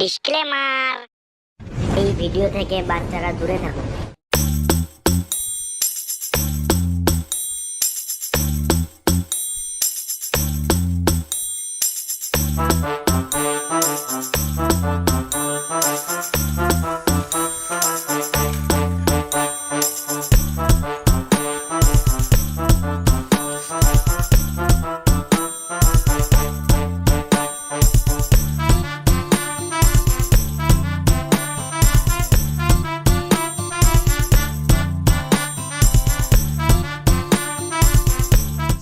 Disclaimer, এই video থেকে বাচ্চারা দূরে থাকুন।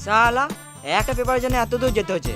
শালা একটা পেপারের জন্য এত দূর যেতে হচ্ছে।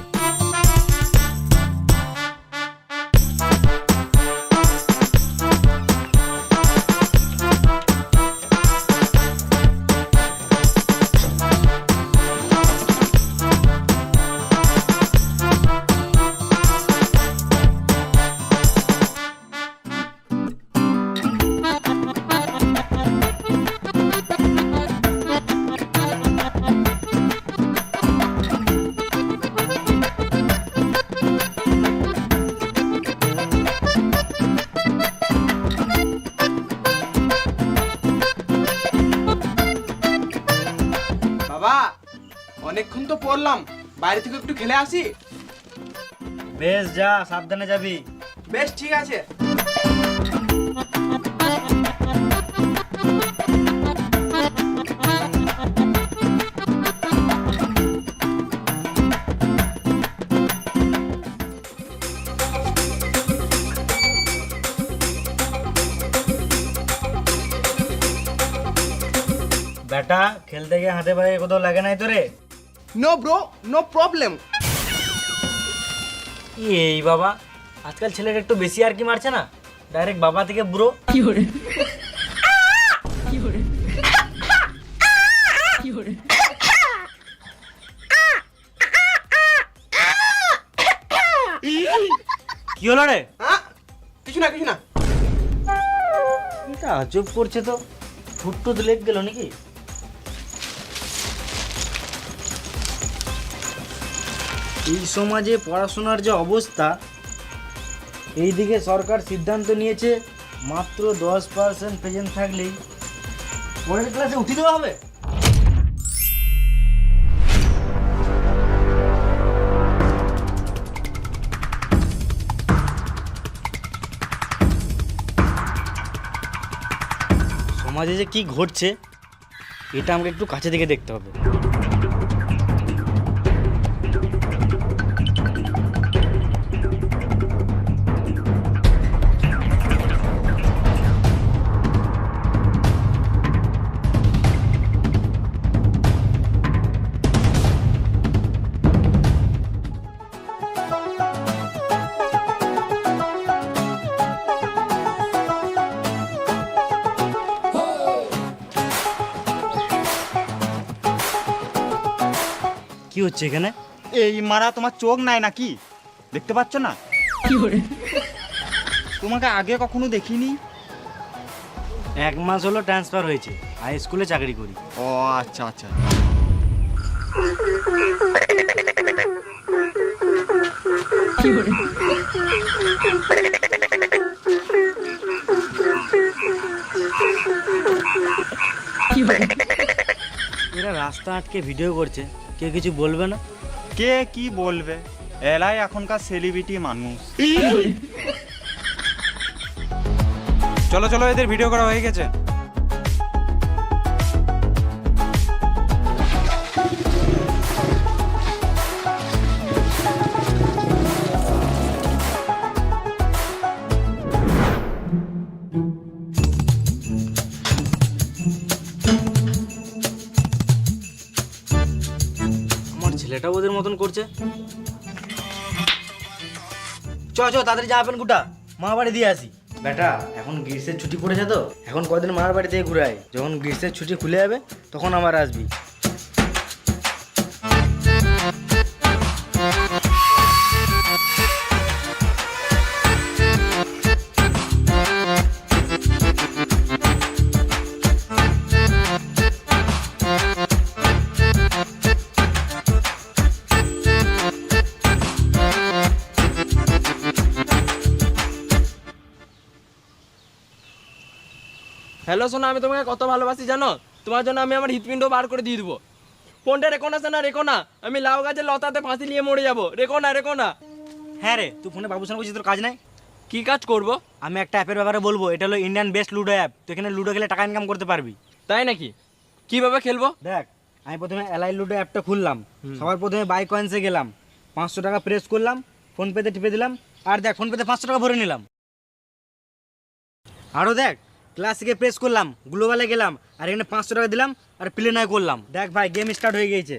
বাবা অনেকক্ষণ তো পড়লাম, বাইরে থেকে একটু খেলে আসি। বেশ, যা, সাবধানে যাবি। বেশ ঠিক আছে। বেটা, খেলতে গিয়ে হাতে পায়ে কোথাও লাগে নাই তো রে? No bro, no problem. এই বাবা, আজকাল ছেলেটা একটু বেশি আর কি মারছে না? ডাইরেক্ট বাবা থেকে বুড়ো। কি হলো রে? হ্যাঁ, কিছু না কিছু না। এটা আজব করছে তো, ঠুট লেগ গেল নাকি? এই সমাজে পড়াশোনার যে অবস্থা, এইদিকে সরকার সিদ্ধান্ত নিয়েছে মাত্র 10% প্রেজেন্ট থাকলেই পরের ক্লাসে উঠিয়ে দেওয়া হবে। সমাজে যে কি ঘটছে এটা আমাকে একটু কাছে থেকে দেখতে হবে। কি হচ্ছে এখানে? এই মারা তোমার চোখ নাই নাকি? দেখতে পাচ্ছ না? তোমাকে আগে কখনো দেখিনি। 1 মাস হলো ট্রান্সফার হয়েছে, হাই স্কুলে চাকরি করি। ও আচ্ছা আচ্ছা। এরা রাস্তা আটকে ভিডিও করছে, কেউ কিছু বলবে না? কে কি বলবে, এলাই এখনকার সেলিব্রিটি মানুষ। চলো চলো, এদের ভিডিও করা হয়ে গেছে। আমার ছেলেটাও ওদের মতন করছে। চ তাড়াতাড়ি জামা প্যান্ট গুটা, মা বাড়ি দিয়ে আসি। বেটা, এখন গ্রীষ্মের ছুটি পড়েছে তো, এখন কদিন মার বাড়ি থেকে ঘুরে আয়। যখন গ্রীষ্মের ছুটি খুলে যাবে তখন আবার আসবি। হ্যালো সোনা, আমি তোমাকে কত ভালোবাসি জানো? তোমার জন্য আমি আমার হৃৎপিণ্ড বার করে দিয়ে দেবো। ফোনটা রেখো না সোনা, রেখো না। আমি লাউ গাছের লতাতে ফাঁসি নিয়ে মরে যাবো। রেখো না, রেখো না। হ্যাঁ রে, তুই ফোনে বাবুর সঙ্গে বলছিস, তোর কাজ নাই? কি কাজ করব? আমি একটা অ্যাপের ব্যাপারে বলবো, এটা হলো ইন্ডিয়ান বেস্ট লুডো অ্যাপ। তুই এখানে লুডো খেলে টাকা ইনকাম করতে পারবি। তাই নাকি? কিভাবে খেলবো? দেখ, আমি প্রথমে এলআই লুডো অ্যাপটা খুললাম, সবার প্রথমে বাই কয়েন্সে গেলাম, 500 টাকা প্রেস করলাম, ফোনপেতে টিপে দিলাম, আর দেখ ফোনপেতে 500 টাকা ভরে নিলাম। আরও দেখ, ক্লাসিকে প্রেস করলাম, গ্লোবালে গেলাম, আর এখানে 500 টাকা দিলাম, আর প্লে নয় করলাম। দেখ ভাই, গেম স্টার্ট হয়ে গিয়েছে।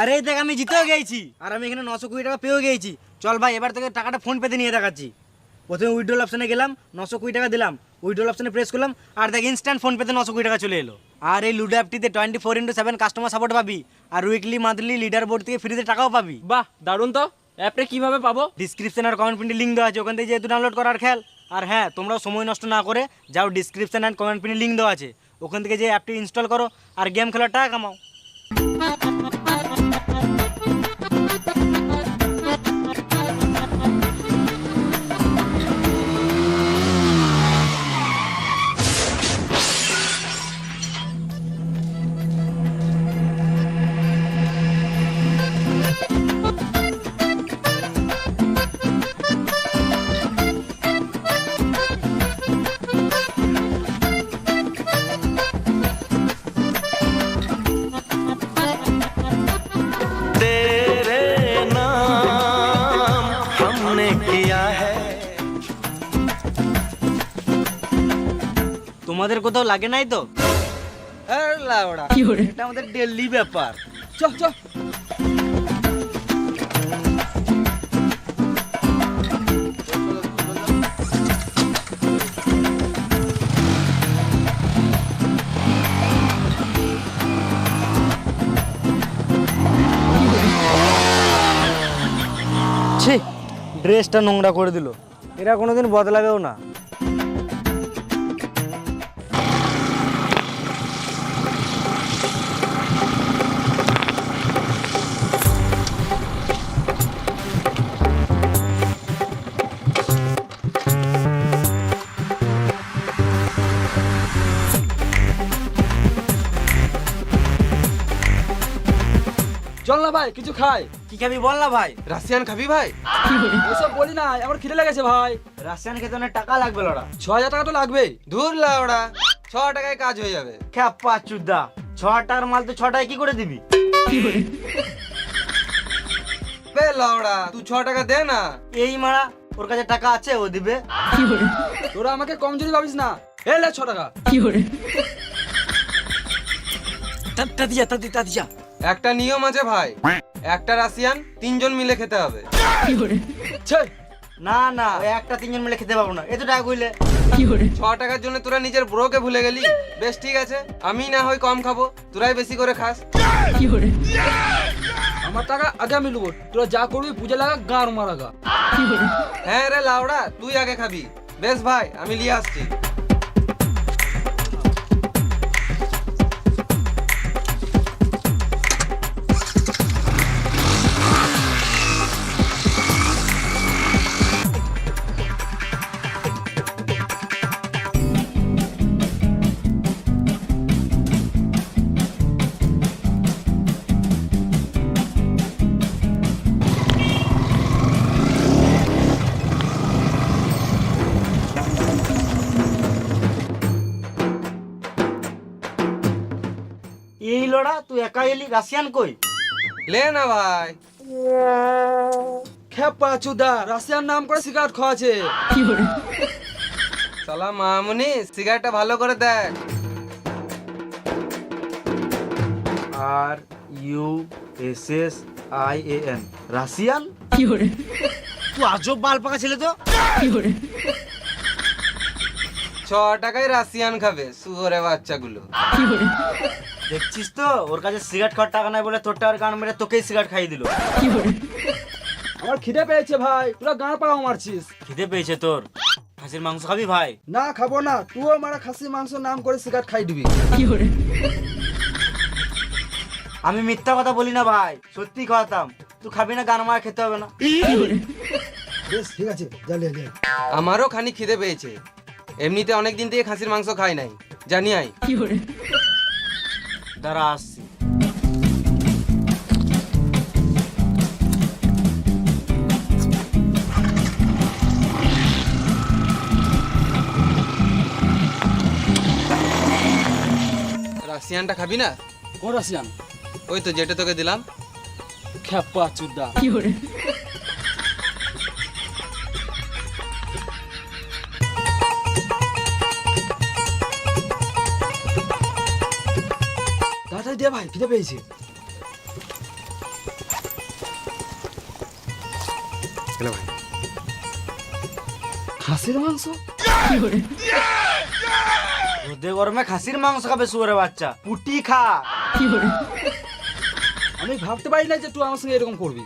আরে দেখ, আমি জিতেও গিয়েছি, আর আমি এখানে 920 টাকা পেয়েও গিয়েছি। চল ভাই, এবার তোকে টাকাটা ফোনপেতে নিয়ে দেখাচ্ছি। প্রথমে উইথড্রল অপশানে গেলাম, 920 টাকা দিলাম, উইথড্রল অপশানে প্রেস করলাম, আর দেখ ইনস্ট্যান্ট ফোনপেতে 920 টাকা চলে এলো। আর এই লুডো অ্যাপটিতে 24x7 কাস্টমার সাপোর্ট পাবি, আর উইকলি মান্থলি লিডার বোর্ড থেকে ফ্রিতে টাকাও পাবি। বাহ, দারুণ তো। অ্যাপটা কিভাবে পাবো? ডিসক্রিপশন আর কমেন্ট পিনে লিঙ্ক দেওয়া আছে, ওখান থেকে যেহেতু ডাউনলোড করার খেয়াল। আর হ্যাঁ, তোমরাও সময় নষ্ট না করে যাও, ডিসক্রিপশন অ্যান্ড কমেন্ট পিনে লিঙ্ক দেওয়া আছে, ওখান থেকে যে অ্যাপটি ইনস্টল করো আর গেম খেলার টাকা কামাও। তোমাদের কোথাও লাগে নাই তো? এটা আমাদের ডেইলি ব্যাপার। চ চ। ছি, ড্রেসটা নোংরা করে দিল, এরা কোনোদিন বদলাবেও না। চল না ভাই, কিছু খাই। কি খাবি বল না ভাই? রাশিয়ান খাবি ভাই? ওসব বলি না, আমার খিদে লেগেছে ভাই। রাশিয়ান খেতে অনেক টাকা লাগবে লড়া। 6000 টাকা তো লাগবেই। ধুর লাউড়া, 6 টাকায় কাজ হয়ে যাবে। খ্যাপা চুদা, 6 টাকার মাল তো 6 টাকায় কি করে দিবি? বে লাউড়া, তুই 6 টাকা দে না। এই মারা, ওর কাছে টাকা আছে, ও দিবে। তোরা আমাকে কমজোরি ভাবিস না। এই লে 6 টাকা। তাতিয়া একটা নিয়ম আছে ভাই, একটা রাশিয়ান 3 জন মিলে খেতে হবে। ছে, না না, ওই একটা 3 জন মিলে খেতে পারবো না, এত টাকা কইলে। 6 টাকার জন্য তোরা নিজের ব্রোকে ভুলে গেলি। বেশ ঠিক আছে, আমি না হয় কম খাবো, তোরাই বেশি করে খাস। আমার টাকা আগে আমি নেবো। তোরা যা করবি পূজা লাগা, গাঁর মারাগা। হ্যাঁ রে লাউড়া, তুই আগে খাবি। বেশ ভাই, আমি নিয়ে আসছি। এই লড়া, তুই একা এলি, রাশিয়ান কই? লে না ভাই। খেপা চুদা, রাশিয়ান নাম করে সিগারেট খাওয়াছে। সালা মামুনি, সিগারেটটা ভালো করে দেখ। RUSSIAN, Russian? তুই আজব বাল পাকা ছেলে তো। 6 টাকায় রাশিয়ান খাবে শুয়োরে বাচ্চাগুলো। দেখছিস তো, ওর কাছে সিগারেট খাওয়ার টাকা নাই বলে তোর টাকার গান মেরে তোকেই সিগারেট খাইয়ে দিল। আমার খিদে পেয়েছে ভাই, তোরা গাঁর পাড়াও মারছিস। খিদে পেয়েছে তোর? খাসির মাংস খাবি ভাই? না খাবো না, তুইও মারা খাসি মাংস নাম করে সিগারেট খাই দিবি। আমি মিথ্যা কথা বলি না ভাই, সত্যি খাওয়াতাম। তুই খাবি না, গান মারা খেতে হবে না। বেশ ঠিক আছে, যা লে লে। আমারও খানি খিদে পেয়েছে, এমনিতে অনেক দিন থেকে খাসির মাংস খাই নাই, জানি আই। দাঁড়া আসছি। রাশিয়ানটা খাবি না? কোন রাশিয়ান? ওই তো যেটা তোকে দিলাম। খ্যাপা চুদা। তাড়াতাড়ি দে ভাই, খিদে পেয়েছে। হ্যালো ভাই। খাসির মাংস? রোদে গরমে খাসির মাংস খাবে শুয়োরের বাচ্চা, পুটি খা। আমি ভাবতে পারি না যে তুই আমার সঙ্গে এরকম করবি।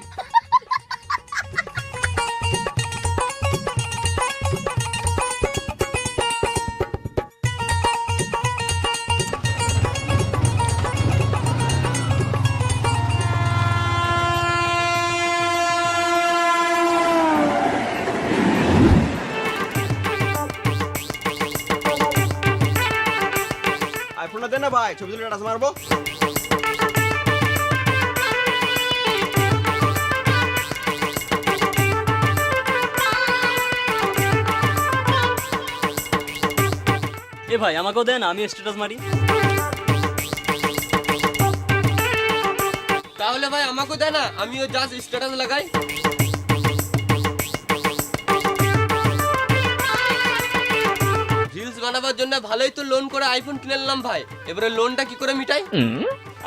আইফোনটা দে না ভাই, ছবি তুলে টাচ মারবো। এ ভাই আমাকেও দেন, আমি স্ট্যাটাস মারি। তাহলে ভাই আমাকেও দে না, আমিও জাস্ট স্ট্যাটাস লাগাই। রিলস বানাবার জন্য ভালোই তো লোন করে আইফোন কিনে নিলাম ভাই, এবারে লোনটা কি করে মিটাই?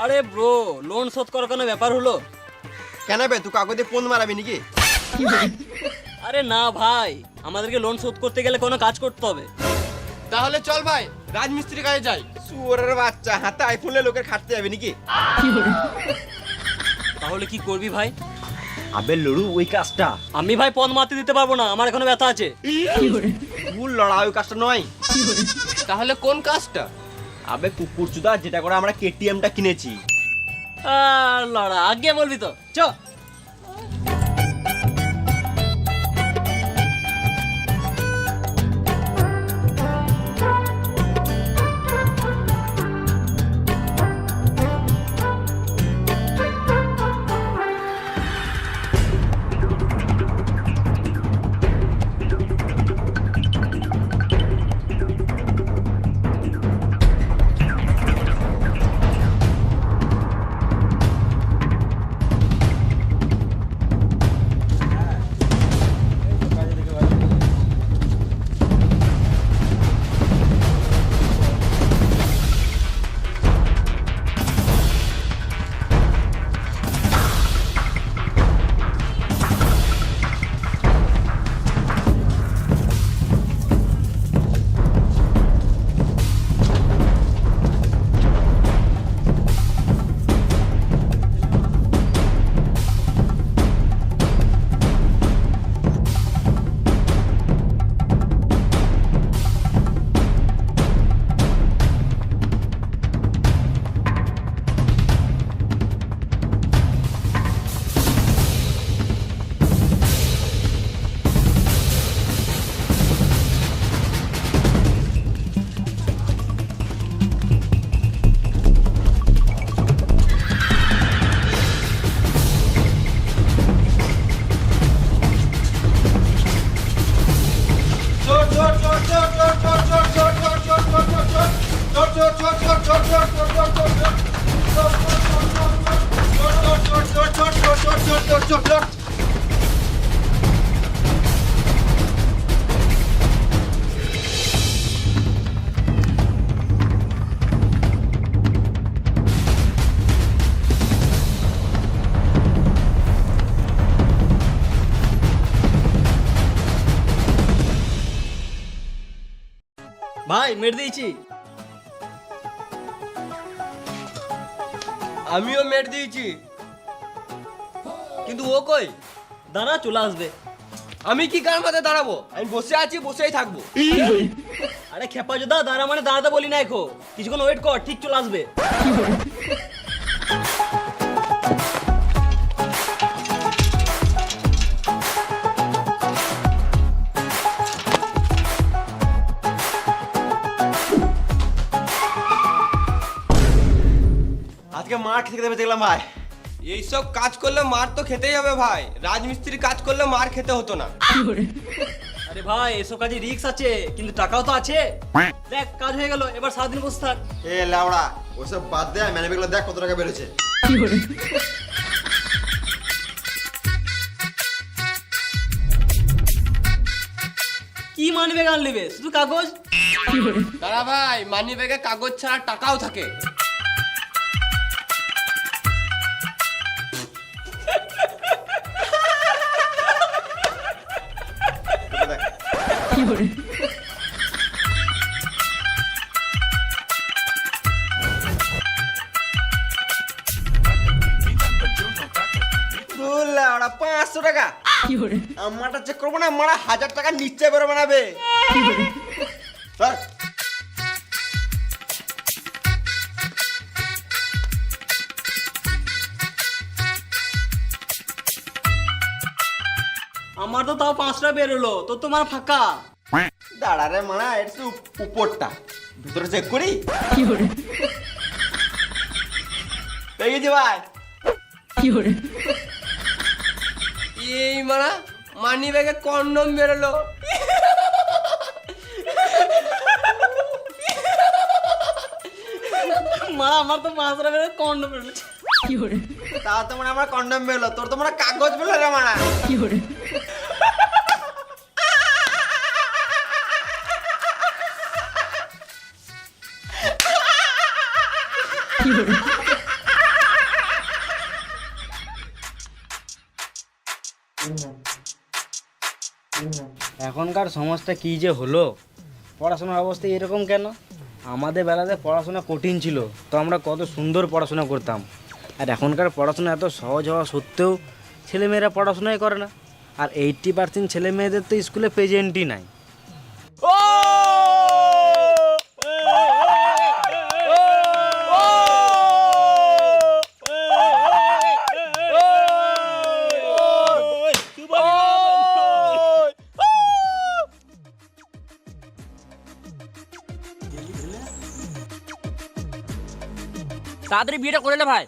আরে ব্রো, লোন শোধ করার কোনো ব্যাপার হলো? কেন বে, তুই কাগজে ফোন মারাবি নাকি? আরে না ভাই, আমাদেরকে লোন শোধ করতে গেলে কোনো কাজ করতে হবে। তাহলে চল ভাই রাজমিস্ত্রি কাজে যাই। শুয়োরের বাচ্চা, হাতে আইফোনে লোকের খাটতে যাবে নাকি? তাহলে কি করবি ভাই? আবে লড়ু, ওই কাজটা আমি ভাই পদ মারতে দিতে পারবো না, আমার এখনো ব্যথা আছে। ভুল লড়া, ওই কাজটা নয়। তাহলে কোন কাজটা? আবে কুকুর চুদা, যেটা করে আমরা কেটিএমটা কিনেছি। আর লড়া, আগে বলবি তো, চ। ভাই মেরে দিয়েছি। আমিও মেট দিয়েছি, কিন্তু ও কই? দাঁড়া, চলে আসবে। আমি কি কার মাথায় দাঁড়াবো? আমি বসে আছি, বসেই থাকবো। আরে খেপা যোদা, দাঁড়া মানে দাঁড়াতে বলি না, এখো কিছুক্ষণ ওয়েট কর, ঠিক চলে আসবে। মার খেতে খেতে বেঁচে গেলাম ভাই। এইসব কাজ করলে মার তো খেতেই হবে ভাই, রাজমিস্ত্রির কাজ করলে মার খেতে হতো না। আরে ভাই এসব কাজে রিস্ক আছে, কিন্তু টাকাও তো আছে। দেখ কাজ হয়ে গেল, এবার সারাদিন বসে থাক। এ লাউড়া ওসব বাদ দে, ম্যানেজমেন্টগুলো দেখ কত টাকা বেড়েছে। কি মানবে গান নেবে, শুধু কাগজ? দাঁড়া ভাই, মানি ব্যাগে কাগজ ছাড়া টাকাও থাকে। দূর লাউড়া 500 টাকা। আমারটা চেক করবো না, মারা 1000 টাকা নিশ্চয় করে বানাবে। স্যার আমার তো তাও 5টা বেরোলো, তোর তো মানে ফাঁকা। দাঁড়া রে মারা, এটা তো উপরটা, ভিতরে চেক করি। পেয়ে গেছি ভাই। এই মারা মানি ব্যাগে কন্ডম বেরোলো। মা আমার তো 5টা বেরোলো, কন্ড বেরোলো। তা তো মানে আমার কন্ডম বেরোলো, তোর তো মানে কাগজ বেরোলো রে মারা। এখনকার সমাজটা কি যে হলো, পড়াশোনার অবস্থা এরকম কেন? আমাদের বেলাতে পড়াশোনা কঠিন ছিল, তো আমরা কত সুন্দর পড়াশোনা করতাম। আর এখনকার পড়াশোনা এত সহজ হওয়া সত্ত্বেও ছেলেমেয়েরা পড়াশোনাই করে না। আর 80% ছেলে মেয়েদের তো স্কুলে প্রেজেন্টই নাই। তাড়াতাড়ি বিয়েটা করে নে ভাই।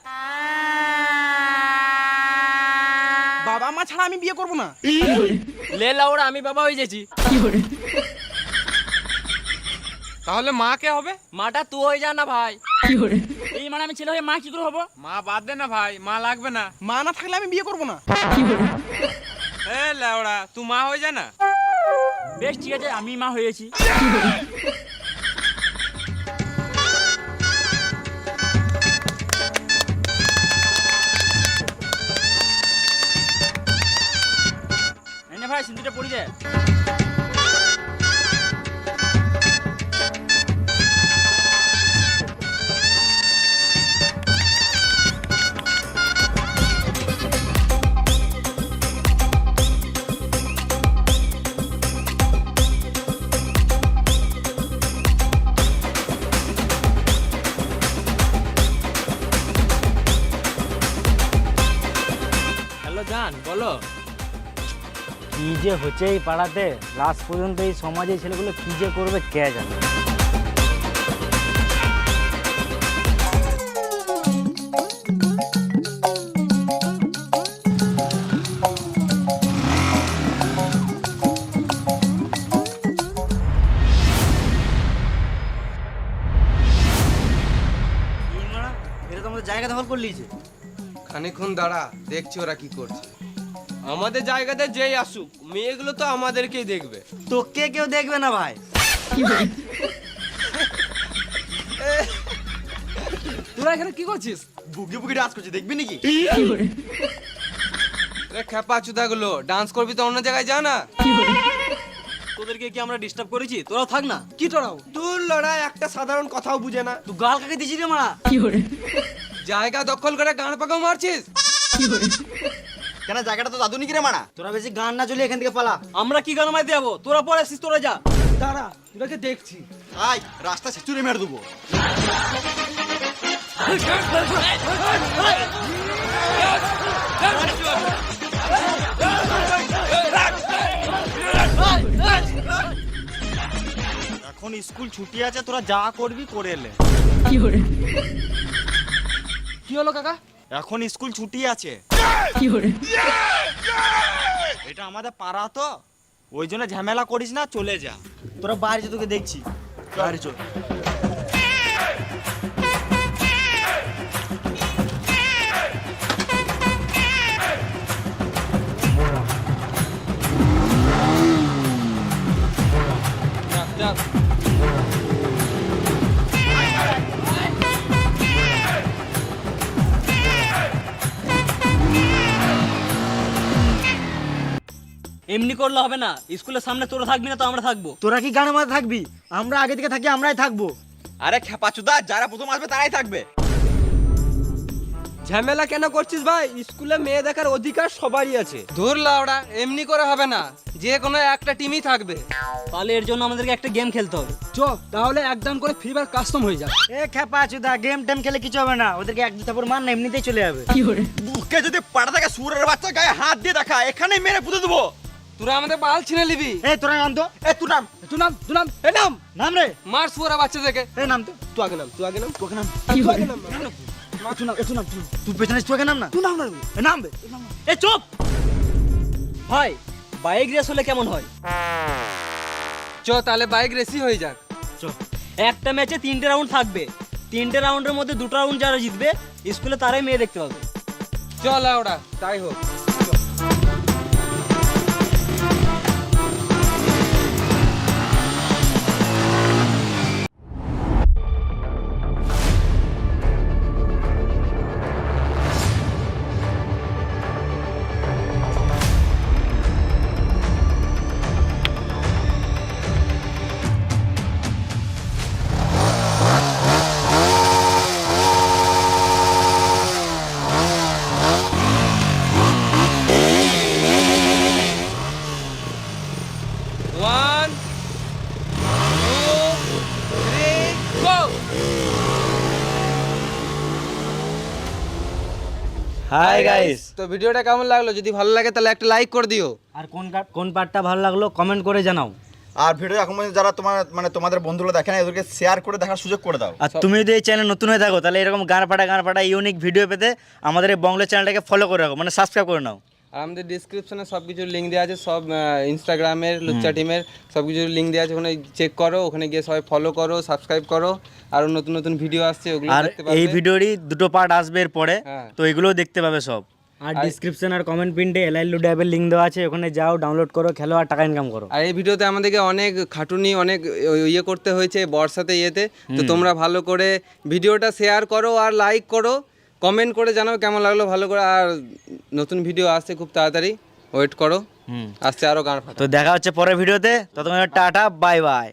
বাবা মা ছাড়া আমি বিয়ে করব না। লে লাউড়া, আমি বাবা হয়ে গেছি। তাহলে মা কে হবে? মাটা তুই হয়ে যা না ভাই। এই মানে আমি ছেলে হয়ে মা কি করে হবো? মা বাদ দে না ভাই, মা লাগবে না। মা না থাকলে আমি বিয়ে করব না। এ লাউড়া, তুই মা হয়ে যা না। বেশ ঠিক আছে, আমি মা হয়েছি। ভাই সিঁদুরটা পড়ি যায়। হ্যালো জান, বলো। কি যে হচ্ছে এই পাড়াতে, লাস্ট পর্যন্ত এই সমাজে ছেলেগুলো কি যে করবে কে জানে। এটা তো আমাদের জায়গা দখল করে লিয়েছে। খানিকক্ষণ দাঁড়া, দেখছি ওরা কি করছে। আমাদের জায়গাতে যেই আসুক, মেয়েগুলো তো আমাদেরকেই দেখবে। তোকে কেউ দেখবে না ভাই। তোরা এখানে কি করছিস? বুকি বুকি ডান্স করছে, দেখবি নাকি? খেপা চুদাগুলো, ডান্স করবি তো অন্য জায়গায় যা না। তোদেরকে কি আমরা ডিস্টার্ব করেছি? তোরাও থাক না। কি তোরাও? তোর লড়াই একটা সাধারণ কথাও বুঝে না। তুই গাল কাকে দিছিস রে মারা? জায়গা দখল করে গান পাকাও মারছিস। কেন জায়গাটা তো দাদু নাকি রে মারা? তোরা বেশি গান না চলে এখান থেকে পালা। আমরা কি গান মাইতে যাবো? তোরা পরে আসিস, তোরা যা। দাঁড়া, তোরাকে দেখছি। আয় রাস্তা ছেচুরে মেরে দেবো। এখন স্কুল ছুটি আছে, তোরা যা করবি করে এলে। কি হলো কাকা? এখন স্কুল ছুটি আছে। এটা আমাদের পাড়া তো, ওই জন্য ঝামেলা করিস না, চলে যা। তোরা বাইরে যা, তোকে দেখছি। বাইরে চল। এমনি করলে হবে না, স্কুলের সামনে তোরা থাকবি না তো আমরা থাকবো। তোরা কি গানের মাঝে থাকবি? আমরা আগে থেকে থাকি, আমরাই থাকবো। আরে খেপাচুদা, যারা প্রথম আসবে তারাই থাকবে। ঝামেলা কেন করছিস ভাই? স্কুলে মেয়ে দেখার অধিকার সবারই আছে। ধুর লাউড়া, এমনি করে হবে না, যে কোনো একটা টিমই থাকবে। তাহলে এর জন্য আমাদেরকে একটা গেম খেলতে হবে। চ তাহলে একদম করে ফ্রি ফায়ার কাস্টম হয়ে যাক। এ খেপা চুদা, গেম টেম খেলে কিছু হবে না, ওদেরকে এক দুটা মার না, এমনিতেই চলে যাবে। বুকে যদি পাড়া থেকে সুরের বাচ্চা গায়ে হাত দিয়ে দেখা, এখানেই মেরে পুঁতে দেবো। তোরা আমাদের বাল ছিনে নিবি। এ তোরা নাম তো। এ তুই নাম। তুই নাম, তুই নাম। এ নাম, নাম রে। মার সুরা বাচ্চা থেকে। এ নাম তো। তুই আগে নাম, তুই আগে নাম। তোকে নাম। তুই আগে নাম। তুই নাম, তুই নাম। তুই পেছনে তোকে নাম না। তুই নাম না। এ নাম বে। এ চুপ ভাই, বাইক রেস হলে কেমন হয়? চ তাহলে বাইক রেসি হয়ে যাক। একটা ম্যাচে 3টে রাউন্ড থাকবে, 3টে রাউন্ডের মধ্যে 2টো রাউন্ড যারা জিতবে স্কুলে তারাই মেয়ে দেখতে পাবে। চল লাউড়া, তাই হোক। One, two, three, go! Hi guys. তো ভিডিওটা কেমন লাগলো? যদি ভালো লাগে তাহলে একটা লাইক করে দিও। আর কোন পার্টটা ভালো লাগলো কমেন্ট করে জানাও। আর ভিডিও এখন পর্যন্ত যারা তোমাদের বন্ধুরা দেখে না, এদেরকে শেয়ার করে দেখার সুযোগ করে দাও। আর তুমি যদি এই চ্যানেল নতুন হয়ে থাকো তাহলে এরকম গান ফাটা ইউনিক ভিডিও পেতে আমাদের এই বংলা চ্যানেলটাকে ফলো করে রাখো, মানে সাবস্ক্রাইব করে নাও। আর আমাদের ডিসক্রিপশনে সব কিছুর লিঙ্ক দেওয়া আছে, সব ইনস্টাগ্রামের, লুচ্চা টিমের সব কিছুর লিঙ্ক দেওয়া আছে, ওখানে চেক করো, ওখানে গিয়ে সবাই ফলো করো, সাবস্ক্রাইব করো। আরও নতুন নতুন ভিডিও আসছে, ওগুলো আর দেখতে পাবে। এই ভিডিওরই 2টো পার্ট আসবে এরপরে, হ্যাঁ। তো এগুলোও দেখতে পাবে সব। আর ডিসক্রিপশন আর কমেন্ট পিনটে এলআই লুডো অ্যাপের লিঙ্ক দেওয়া আছে, ওখানে যাও, ডাউনলোড করো, খেলো আর টাকা ইনকাম করো। আর এই ভিডিওতে আমাদেরকে অনেক খাটুনি, অনেক ইয়ে করতে হয়েছে বর্ষাতে ইয়েতে, তো তোমরা ভালো করে ভিডিওটা শেয়ার করো আর লাইক করো, কমেন্ট করে জানাও কেমন লাগলো ভালো করে। আর নতুন ভিডিও আসছে খুব তাড়াতাড়ি, ওয়েট করো, আসছে আরও গান ফাটা। তো দেখা হচ্ছে পরের ভিডিওতে, ততক্ষণ টাটা, বাই বাই।